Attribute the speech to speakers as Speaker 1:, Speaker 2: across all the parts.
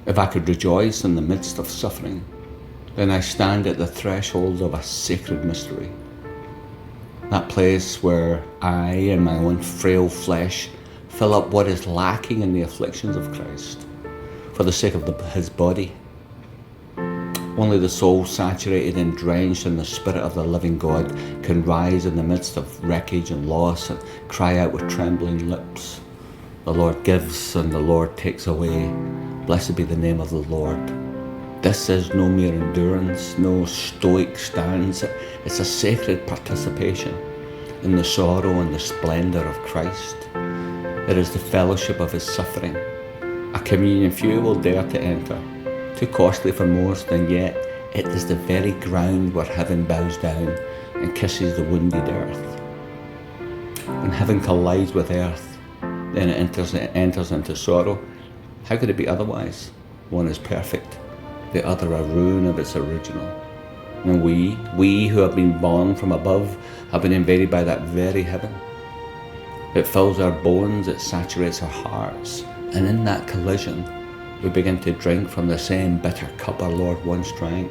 Speaker 1: If I could rejoice in the midst of suffering, then I stand at the threshold of a sacred mystery. That place where I and my own frail flesh fill up what is lacking in the afflictions of Christ for the sake of his body. Only the soul saturated and drenched in the Spirit of the living God can rise in the midst of wreckage and loss and cry out with trembling lips, "The Lord gives and the Lord takes away. Blessed be the name of the Lord." This is no mere endurance, no stoic stance. It's a sacred participation in the sorrow and the splendour of Christ. It is the fellowship of his suffering, a communion few will dare to enter, too costly for most, and yet it is the very ground where heaven bows down and kisses the wounded earth. When heaven collides with earth, then it enters into sorrow. How could it be otherwise? One is perfect, the other a ruin of its original. And we who have been born from above, have been invaded by that very heaven. It fills our bones, it saturates our hearts, and in that collision, we begin to drink from the same bitter cup our Lord once drank.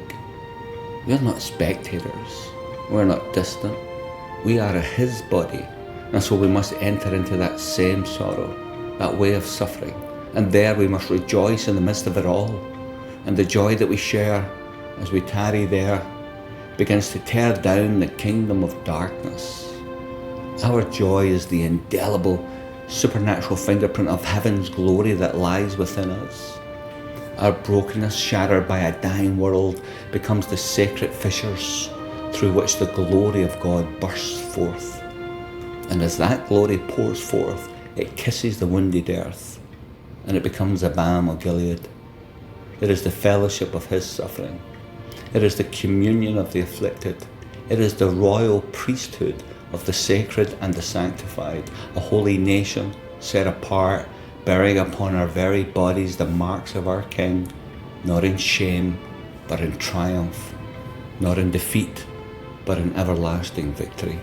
Speaker 1: We are not spectators, we're not distant, we are his body, and so we must enter into that same sorrow, that way of suffering, and there we must rejoice in the midst of it all. And the joy that we share as we tarry there begins to tear down the kingdom of darkness. Our joy is the indelible, supernatural fingerprint of heaven's glory that lies within us. Our brokenness, shattered by a dying world, becomes the sacred fissures through which the glory of God bursts forth. And as that glory pours forth, it kisses the wounded earth, and it becomes a balm of Gilead. It is the fellowship of his suffering. It is the communion of the afflicted. It is the royal priesthood of the sacred and the sanctified, a holy nation set apart, bearing upon our very bodies the marks of our King, not in shame, but in triumph, not in defeat, but in everlasting victory.